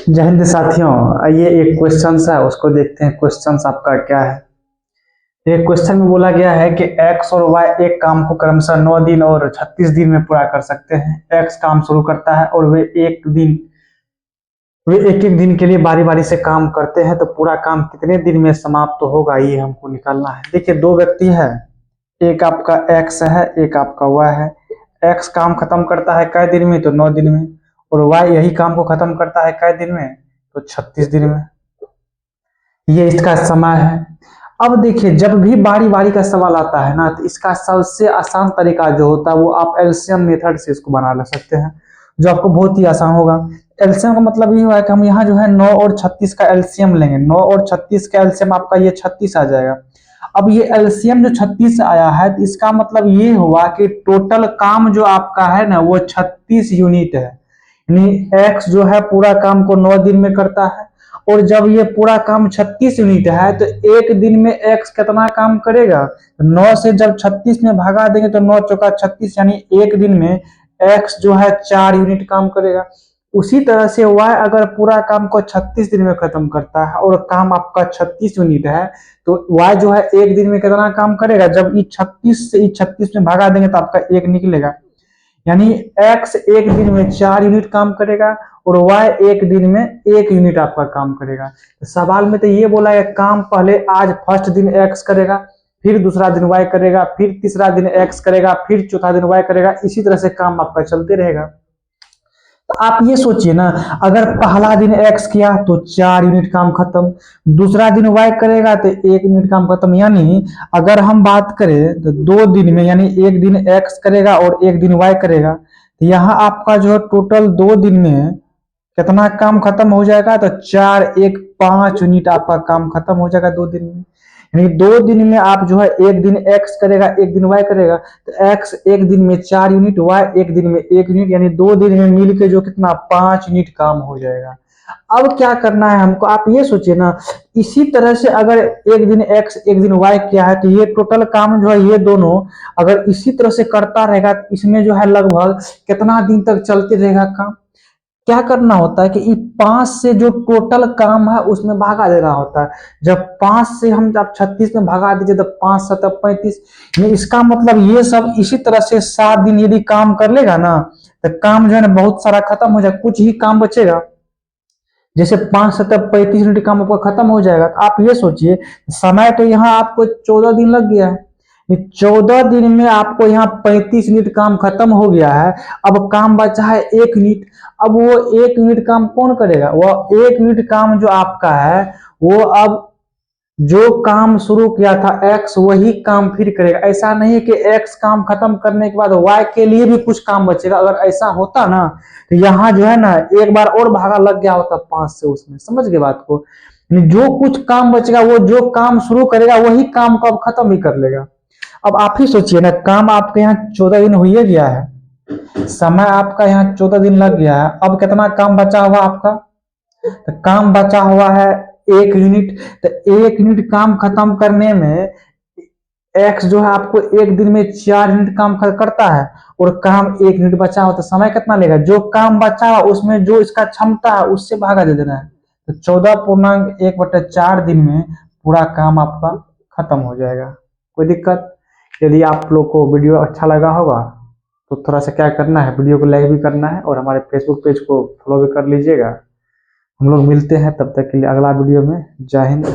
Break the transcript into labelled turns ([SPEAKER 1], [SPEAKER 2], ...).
[SPEAKER 1] जय हिंद साथियों। ये एक क्वेश्चन है, उसको देखते हैं क्वेश्चन आपका क्या है। एक क्वेश्चन में बोला गया है कि एक्स और वाई एक काम को क्रमशः 9 दिन और 36 दिन में पूरा कर सकते हैं। एक्स काम शुरू करता है और वे एक एक दिन के लिए बारी बारी से काम करते हैं, तो पूरा काम कितने दिन में समाप्त होगा ये हमको निकालना है। देखिए, दो व्यक्ति है, एक आपका एक्स है, एक आपका वाई है। एक्स काम खत्म करता है कै दिन में, तो 9 दिन में, और वाई यही काम को खत्म करता है कै दिन में, तो 36 दिन में। ये इसका समय है। अब देखिए, जब भी बारी बारी का सवाल आता है ना, तो इसका सबसे आसान तरीका जो होता है वो आप एलसीएम मेथड से इसको बना ले सकते हैं, जो आपको बहुत ही आसान होगा। एलसीएम का मतलब ये हुआ है कि हम यहाँ जो है 9 और 36 का एलसीएम लेंगे। 9 और 36 का एलसीएम आपका ये 36 आ जाएगा। अब ये एलसीएम जो 36 आया है, तो इसका मतलब ये हुआ कि टोटल काम जो आपका है ना वो 36 यूनिट है। यानी एक्स जो है पूरा काम को 9 दिन में करता है, और जब ये पूरा काम 36 यूनिट है, तो एक दिन में एक्स कितना काम करेगा। 9 से जब 36 में भागा देंगे तो 9 चौका 36, यानी एक दिन में एक्स जो है 4 यूनिट काम करेगा। उसी तरह से वाई अगर पूरा काम को 36 दिन में खत्म करता है और काम आपका 36 यूनिट है, तो वाई जो है एक दिन में कितना काम करेगा। जब ये 36 से 36 में भागा देंगे तो आपका एक निकलेगा, यानी x एक दिन में 4 यूनिट काम करेगा और y एक दिन में 1 यूनिट आपका काम करेगा। तो सवाल में तो ये बोला है काम पहले आज फर्स्ट दिन x करेगा, फिर दूसरा दिन y करेगा, फिर तीसरा दिन x करेगा, फिर चौथा दिन y करेगा। इसी तरह से काम आपका चलते रहेगा। तो आप ये सोचिए ना, अगर पहला दिन x किया तो 4 यूनिट काम खत्म, दूसरा दिन y करेगा तो 1 यूनिट काम खत्म। यानी अगर हम बात करें तो 2 दिन में, यानी एक दिन x करेगा और एक दिन y करेगा, तो यहाँ आपका जो है टोटल 2 दिन में कितना काम खत्म हो जाएगा, तो 4 1 5 यूनिट आपका काम खत्म हो जाएगा 2 दिन में। यानी 2 दिन में आप जो है एक दिन x करेगा, एक दिन y करेगा, तो x एक दिन में 4 यूनिट, y एक दिन में 1 यूनिट, यानी 2 दिन में मिल के जो कितना 5 यूनिट काम हो जाएगा। अब क्या करना है हमको, आप ये सोचिए ना, इसी तरह से अगर एक दिन x एक दिन y किया है, तो ये टोटल काम जो है ये दोनों अगर इसी तरह से करता रहेगा, इसमें जो है लगभग कितना दिन तक चलते रहेगा काम। क्या करना होता है कि 5 से जो टोटल काम है उसमें भागा देना होता है। जब 5 से हम जब 36 में भागा दीजिए तो 5 7 35, इसका मतलब ये सब इसी तरह से 7 दिन यदि काम कर लेगा ना, तो काम जो है ना बहुत सारा खत्म हो जाएगा, कुछ ही काम बचेगा। जैसे 5 7 35 यूनिट काम आपका खत्म हो जाएगा। तो आप ये सोचिए, समय तो यहाँ आपको 14 दिन लग गया है। 14 दिन में आपको यहाँ 35 यूनिट काम खत्म हो गया है। अब काम बचा है 1 यूनिट। अब वो 1 यूनिट काम कौन करेगा, वो 1 यूनिट काम जो आपका है वो अब जो काम शुरू किया था एक्स वही काम फिर करेगा। ऐसा नहीं है कि एक्स काम खत्म करने के बाद वाई के लिए भी कुछ काम बचेगा। अगर ऐसा होता ना, तो यहाँ जो है ना एक बार और भागा लग गया होता 5 से उसमें। समझ गए बात को। जो कुछ काम बचेगा वो जो काम शुरू करेगा वही काम को अब खत्म ही कर लेगा। अब आप ही सोचिए ना, काम आपके यहाँ 14 दिन हो ही गया है, समय आपका यहाँ 14 दिन लग गया है। अब कितना काम बचा हुआ आपका, तो काम बचा हुआ है 1 यूनिट। तो 1 यूनिट काम खत्म करने में एक्स जो है आपको एक दिन में 4 यूनिट काम करता है, और काम 1 यूनिट बचा हो, तो समय कितना लेगा। जो काम बचा हुआ उसमें जो इसका क्षमता है उससे भागा दे देना है। तो 14.1/4 दिन में पूरा काम आपका खत्म हो जाएगा। कोई दिक्कत। यदि आप लोग को वीडियो अच्छा लगा होगा तो थोड़ा सा क्या करना है, वीडियो को लाइक भी करना है और हमारे फेसबुक पेज को फॉलो भी कर लीजिएगा। हम लोग मिलते हैं, तब तक के लिए अगला वीडियो में। जय हिंद।